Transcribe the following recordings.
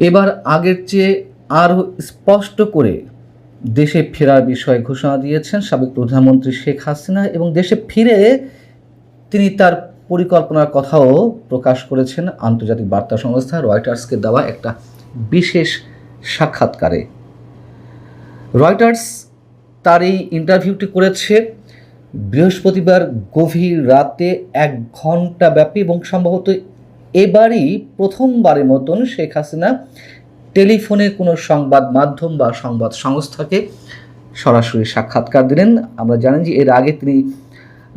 এবার আগের চেয়ে আরও স্পষ্ট করে দেশে ফেরার বিষয়ে ঘোষণা দিয়েছেন সাবেক প্রধানমন্ত্রী শেখ হাসিনা এবং দেশে ফিরে তিনি তার পরিকল্পনার কথাও প্রকাশ করেছেন আন্তর্জাতিক বার্তা সংস্থা রয়টার্সকে দেওয়া একটা বিশেষ সাক্ষাৎকারে। রয়টার্স তার এই ইন্টারভিউটি করেছে বৃহস্পতিবার গভীর রাতে 1 ঘণ্টা ব্যাপী এবং সম্ভবত এবারই প্রথমবারের মতন শেখ হাসিনা টেলিফোনে কোনো সংবাদ মাধ্যম বা সংবাদ সংস্থাকে সরাসরি সাক্ষাৎকার দিলেন। আমরা জানি যে এর আগে তিনি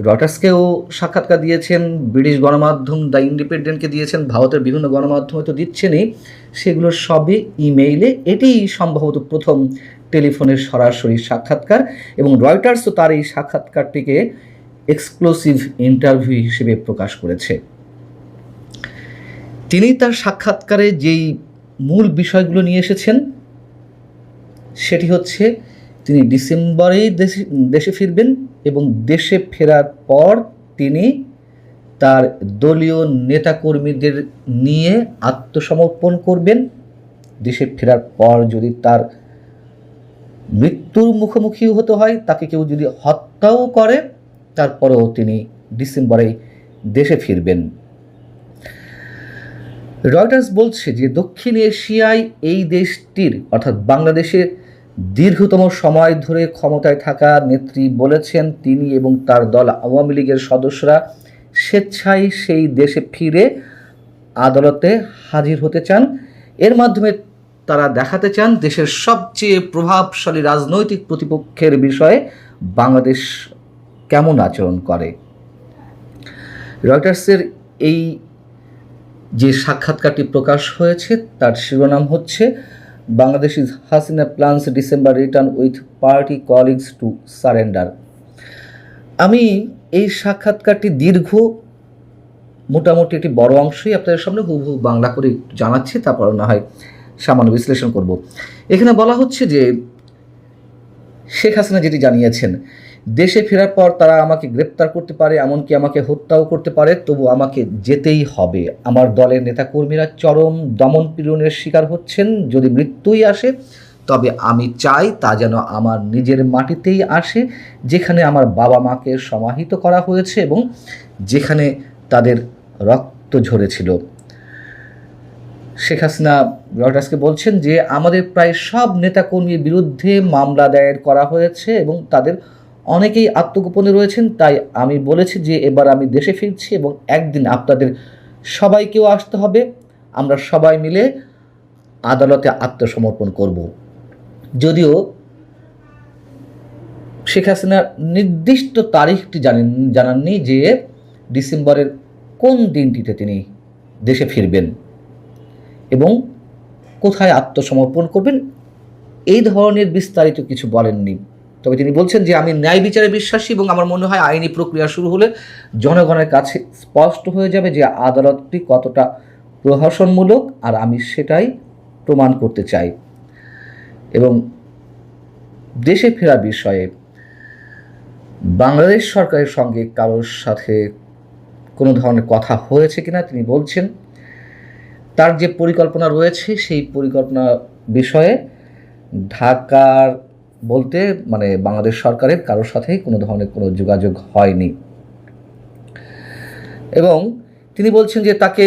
রয়টার্সকেও সাক্ষাৎকার দিয়েছেন, ব্রিটিশ গণমাধ্যম দ্য ইন্ডিপেন্ডেন্টকে দিয়েছেন, ভারতের বিভিন্ন গণমাধ্যমে তো দিচ্ছেনই, সেগুলো সবই ইমেইলে। এটি সম্ভবত প্রথম টেলিফোনের সরাসরি সাক্ষাৎকার এবং রয়টার্সও তার এই সাক্ষাৎকারটিকে এক্সক্লুসিভ ইন্টারভিউ হিসেবে প্রকাশ করেছে। তিনি তার সাক্ষাৎকারে যেই মূল বিষয়গুলো নিয়ে এসেছেন সেটি হচ্ছে তিনি ডিসেম্বরেই দেশে ফিরবেন এবং দেশে ফেরার পর তিনি তার দলীয় নেতাকর্মীদের নিয়ে আত্মসমর্পণ করবেন। দেশে ফেরার পর যদি তার মৃত্যুর মুখোমুখিও হতে হয়, তাকে কেউ যদি হত্যাও করে, তারপরেও তিনি ডিসেম্বরেই দেশে ফিরবেন। রয়টার্স বলছে যে দক্ষিণ এশিয়ায় এই দেশটির অর্থাৎ বাংলাদেশের দীর্ঘতম সময় ধরে ক্ষমতায় থাকা নেত্রী বলেছেন তিনি এবং তার দল আওয়ামী লীগের সদস্যরা স্বেচ্ছায় সেই দেশে ফিরে আদালতে হাজির হতে চান। এর মাধ্যমে তারা দেখাতে চান দেশের সবচেয়ে প্রভাবশালী রাজনৈতিক প্রতিপক্ষের বিষয়ে বাংলাদেশ কেমন আচরণ করে। রয়টার্সের এই যে সাক্ষাৎকারটি প্রকাশ হয়েছে তার শিরোনাম হচ্ছে Bangladesh is Hasina plans December return with party colleagues to surrender. আমি এই সাক্ষাৎকারটি দীর্ঘ, মোটামুটি একটি বড় অংশই আপনাদের সামনে হুবহু বাংলা করে জানাচ্ছি, তারপর না হয় সামান্য বিশ্লেষণ করব। এখানে বলা হচ্ছে যে শেখ হাসিনা যেটি জানিয়েছেন, দেশে ফেরার পর তারা আমাকে গ্রেপ্তার করতে পারে, এমনকি আমাকে হত্যাও করতে পারে, তবু আমাকে যেতেই হবে। আমার দলের নেতাকর্মীরা চরম দমন পীড়নের শিকার হচ্ছেন। যদি মৃত্যুই আসে তবে আমি চাই তা যেন আমার নিজের মাটিতেই আসে, যেখানে আমার বাবা মাকে সমাহিত করা হয়েছে এবং যেখানে তাদের রক্ত ঝরেছিল। শেখ হাসিনা রয়টার্সকে বলছেন যে আমাদের প্রায় সব নেতাকর্মীর বিরুদ্ধে মামলা দায়ের করা হয়েছে এবং তাদের অনেকেই আত্মগোপনে রয়েছেন। তাই আমি বলেছি যে এবার আমি দেশে ফিরছি এবং একদিন আপনাদের সবাইকেও আসতে হবে। আমরা সবাই মিলে আদালতে আত্মসমর্পণ করব। যদিও শেখ হাসিনা নির্দিষ্ট তারিখটি জানাননি যে ডিসেম্বরের কোন দিনটিতে তিনি দেশে ফিরবেন এবং কোথায় আত্মসমর্পণ করবেন, এই ধরনের বিস্তারিত কিছু বলেননি। তবে তিনি বলছেন যে আমি ন্যায় বিচারে বিশ্বাসী এবং আমার মনে হয় আইনি প্রক্রিয়া শুরু হলে জনগণের কাছে স্পষ্ট হয়ে যাবে যে আদালতটি কতটা প্রহসনমূলক, আর আমি সেটাই প্রমাণ করতে চাই। এবং দেশে ফেরার বিষয়ে বাংলাদেশ সরকারের সঙ্গে কারোর সাথে কোনো ধরনের কথা হয়েছে কিনা তিনি বলছেন তার যে পরিকল্পনা রয়েছে সেই পরিকল্পনা বিষয়ে ঢাকার বলতে মানে বাংলাদেশ সরকারের কারোর সাথেই কোনো ধরনের কোনো যোগাযোগ হয়নি। এবং তিনি বলছেন যে তাকে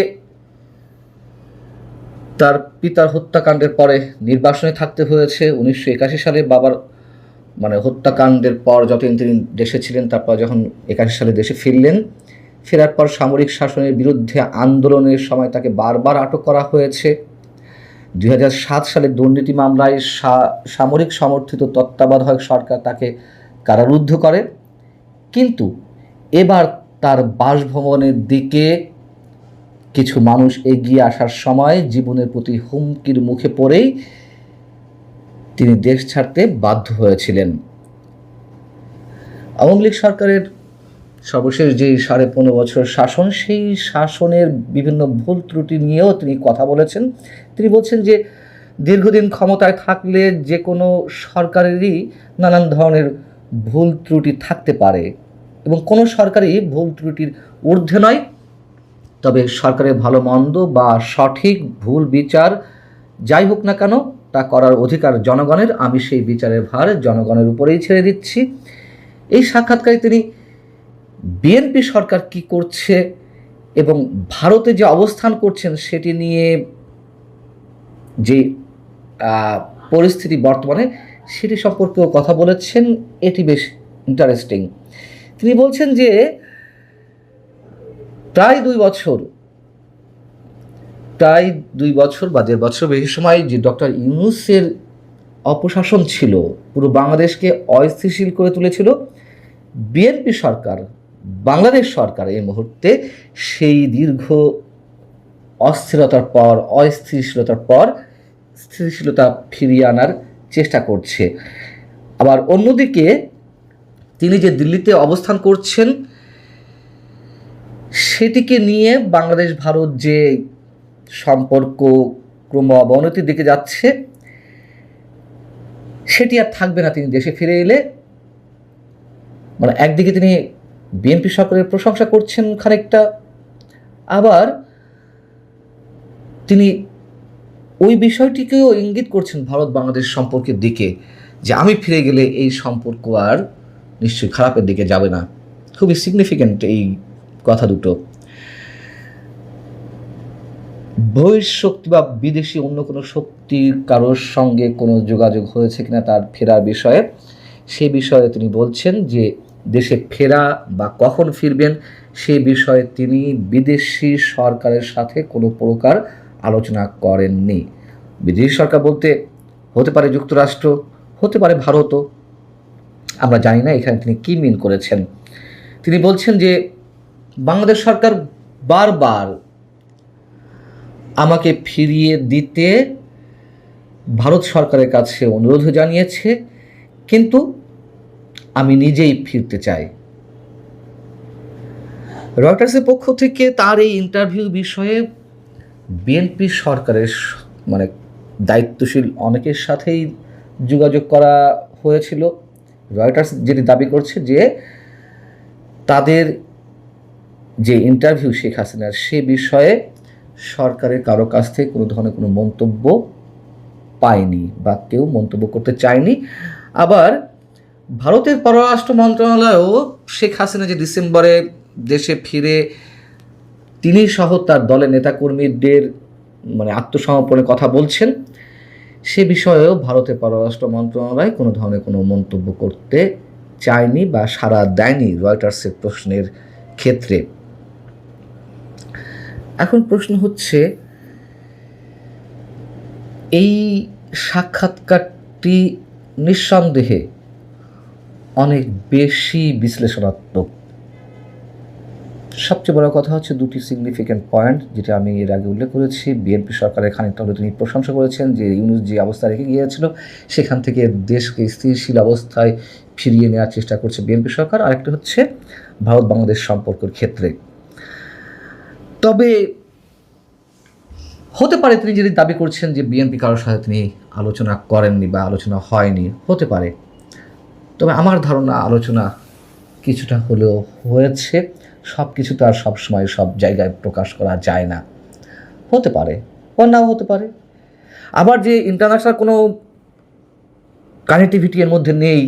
তার পিতার হত্যাকাণ্ডের পরে নির্বাসনে থাকতে হয়েছে। 1981 সালে বাবার হত্যাকাণ্ডের পর যতদিন তিনি দেশে ছিলেন, তারপর যখন 81 সালে দেশে ফিরলেন, ফেরার পর সামরিক শাসনের বিরুদ্ধে আন্দোলনের সময় তাকে বারবার আটক করা হয়েছে। 2007 সালে দুর্নীতি মামলায় সামরিক সমর্থিত তত্ত্বাবধায়ক সরকার তাকে কারারুদ্ধ করে। কিন্তু এবার তার বাসভবনের দিকে কিছু মানুষ এগিয়ে আসার সময় জীবনের প্রতি হুমকির মুখে পড়েই তিনি দেশ ছাড়তে বাধ্য হয়েছিলেন। আওয়ামী লীগ সরকারের সর্বশেষ যে 15.5 বছর শাসন, সেই শাসনের বিভিন্ন ভুল ত্রুটি নিয়েও তিনি কথা বলেছেন। তিনি বলছেন যে দীর্ঘদিন ক্ষমতায় থাকলে যে কোনো সরকারেরই নানান ধরনের ভুল ত্রুটি থাকতে পারে এবং কোনো সরকারই ভুল ত্রুটির ঊর্ধ্বে নয়। তবে সরকারের ভালো মন্দ বা সঠিক ভুল বিচার যাই হোক না কেন, তা করার অধিকার জনগণের, আমি সেই বিচারের ভার জনগণের উপরেই ছেড়ে দিচ্ছি। এই সাক্ষাৎকারে তিনি বিএনপি সরকার কি করছে এবং ভারতে যে অবস্থান করছেন সেটি নিয়ে যে পরিস্থিতি বর্তমানে সেটি সম্পর্কেও কথা বলেছেন। এটি বেশ ইন্টারেস্টিং। তিনি বলছেন যে প্রায় 2 বছর বা 1.5 বছর বেশি সময় যে ডক্টর ইউনূসের অপশাসন ছিল, পুরো বাংলাদেশকে অস্থিতিশীল করে তুলেছিল বিএনপি সরকার, বাংলাদেশ সরকার এই মুহূর্তে সেই দীর্ঘ অস্থিরতার পর স্থিতিশীলতা ফিরিয়ে আনার চেষ্টা করছে। আবার অন্যদিকে তিনি যে দিল্লিতে অবস্থান করছেন সেটিকে নিয়ে বাংলাদেশ ভারত যে সম্পর্ক ক্রম অবনতির দিকে যাচ্ছে সেটি আর থাকবে না তিনি দেশে ফিরে এলে। মানে একদিকে তিনি বিএনপি সরকারের প্রশংসা করছেন খানিকটা, আবার তিনি ওই বিষয়টিকেও ইঙ্গিত করছেন ভারত বাংলাদেশ সম্পর্কের দিকে, যে আমি ফিরে গেলে এই সম্পর্ক আর নিশ্চয়ই খারাপের দিকে যাবে না। খুবই সিগনিফিক্যান্ট এই কথা দুটো। বহিঃশক্তি বা বিদেশি অন্য কোনো শক্তির কারোর সঙ্গে কোনো যোগাযোগ হয়েছে কিনা তার ফেরার বিষয়ে, সে বিষয়ে তিনি বলছেন যে দেশে ফেরা বা কখন ফিরবেন সে বিষয়ে তিনি বিদেশি সরকারের সাথে কোনো প্রকার আলোচনা করেননি। বিদেশি সরকার বলতে হতে পারে যুক্তরাষ্ট্র, হতে পারে ভারতও, আমরা জানি না এখানে তিনি কী মিন করেছেন। তিনি বলছেন যে বাংলাদেশ সরকার বারবার আমাকে ফিরিয়ে দিতে ভারত সরকারের কাছে অনুরোধ জানিয়েছে, কিন্তু আমি নিজেই ফিরতে চাই। রয়টার্সের পক্ষ থেকে তার এই ইন্টারভিউ বিষয়ে বিএনপি সরকারের মানে দায়িত্বশীল অনেকের সাথেই যোগাযোগ করা হয়েছিল। রয়টার্স যেটি দাবি করছে যে তাদের যে ইন্টারভিউ শেখ হাসিনার সে বিষয়ে সরকারের কারো কাছ থেকে কোনো ধরনের কোনো মন্তব্য পায়নি বা কেউ মন্তব্য করতে চায়নি। আবার ভারতের পররাষ্ট্র মন্ত্রণালয়ও শেখ হাসিনা যে ডিসেম্বরে দেশে ফিরে তিনি সহ তার দলের নেতাকর্মীদের মানে আত্মসমর্পণের কথা বলছেন, সে বিষয়েও ভারতের পররাষ্ট্র মন্ত্রণালয় কোনো ধরনের কোনো মন্তব্য করতে চায়নি বা সাড়া দেয়নি রয়টার্সের প্রশ্নের ক্ষেত্রে। এখন প্রশ্ন হচ্ছে, এই সাক্ষাৎকারটি নিঃসন্দেহে অনেক বেশি বিশ্লেষণাত্মক। সবচেয়ে বড় কথা হচ্ছে দুটি সিগনিফিক্যান্ট পয়েন্ট, যেটা আমি এর আগে উল্লেখ করেছি। বিএনপি সরকারের খানিকটা হলে তিনি প্রশংসা করেছেন যে ইউনূস যে অবস্থা রেখে গিয়েছিল সেখান থেকে দেশকে স্থিতিশীল অবস্থায় ফিরিয়ে নেওয়ার চেষ্টা করছে বিএনপি সরকার। আরেকটা হচ্ছে ভারত বাংলাদেশ সম্পর্কের ক্ষেত্রে। তবে হতে পারে তিনি যদি দাবি করছেন যে বিএনপি কারোর সাথে তিনি আলোচনা করেননি বা আলোচনা হয়নি, হতে পারে। তবে আমার ধারণা আলোচনা কিছুটা হলেও হয়েছে। সব কিছু তো আর সবসময় সব জায়গায় প্রকাশ করা যায় না, হতে পারে বা নাও হতে পারে। আবার যে ইন্টারন্যাশনাল কোনো কানেক্টিভিটি এর মধ্যে নেই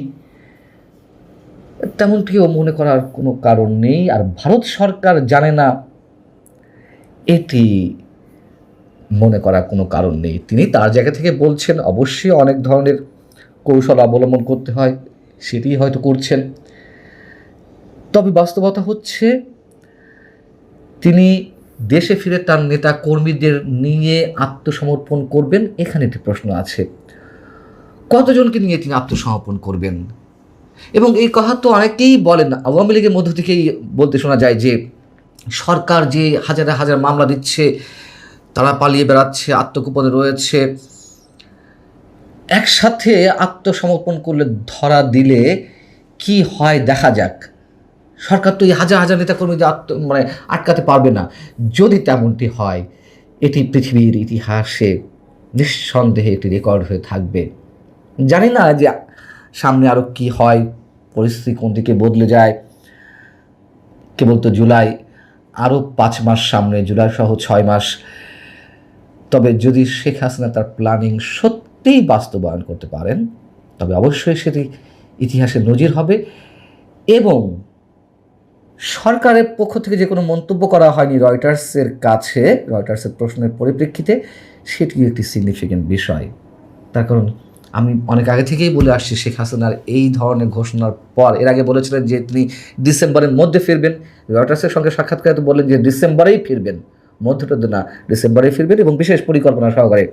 তেমনটিও মনে করার কোনো কারণ নেই। আর ভারত সরকার জানে না এটি মনে করার কোনো কারণ নেই। তিনি তার জায়গা থেকে বলছেন, অবশ্যই অনেক ধরনের কৌশল অবলম্বন করতে হয়, সেটি হয়তো করছেন। তবে বাস্তবতা হচ্ছে তিনি দেশে ফিরে তার নেতা কর্মীদের নিয়ে আত্মসমর্পণ করবেন, এখানে একটি প্রশ্ন আছে। কতজনকে নিয়ে তিনি আত্মসমর্পণ করবেন? এবং এই কথা তো অনেকেই বলেন, আওয়ামী লীগের মধ্য থেকেই বলতে শোনা যায় যে সরকার যে হাজার হাজার মামলা দিচ্ছে, তারা পালিয়ে বেড়াচ্ছে, আত্মগোপনে রয়েছে, একসাথে আত্মসমর্পণ করলে ধরা দিলে কি হয় দেখা যাক। সরকার তো এই হাজার হাজার নেতাকর্মীদের আটকাতে পারবে না। যদি তেমনটি হয় এটি পৃথিবীর ইতিহাসে নিঃসন্দেহে একটি রেকর্ড হয়ে থাকবে। জানি না যে সামনে আরও কি হয়, পরিস্থিতি কোন দিকে বদলে যায়। কেবল তো জুলাই, আরও 5 মাস সামনে, জুলাই সহ 6 মাস। তবে যদি শেখ হাসিনা তার প্ল্যানিং সত্যিই বাস্তবায়ন করতে পারেন, তবে অবশ্যই সেটি ইতিহাসে নজির হবে। এবং সরকারের পক্ষ থেকে যে কোনো মন্তব্য করা হয়নি রয়টার্সের কাছে, রয়টার্সের প্রশ্নের পরিপ্রেক্ষিতে, সেটিও একটি সিগনিফিক্যান্ট বিষয়। তার কারণ আমি অনেক আগে থেকেই বলে আসছি, শেখ হাসিনার এই ধরনের ঘোষণার পর, এর আগে বলেছিলেন যে তিনি ডিসেম্বরের মধ্যে ফিরবেন, রয়টার্সের সঙ্গে সাক্ষাৎকারে তো বললেন যে ডিসেম্বরেই ফিরবেন, মধ্যটা না, ডিসেম্বরেই ফিরবেন এবং বিশেষ পরিকল্পনা সহকারে।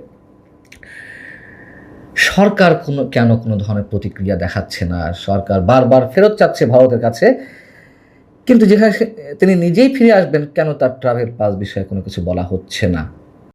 সরকার কেন কোনো ধরনের প্রতিক্রিয়া দেখাচ্ছে না? সরকার বারবার ফেরত চাচ্ছে ভারতের কাছে, কিন্তু যেখানে তিনি নিজেই ফিরে আসবেন, কেন তার ট্রাভেল পাস বিষয়ে কোনো কিছু বলা হচ্ছে না?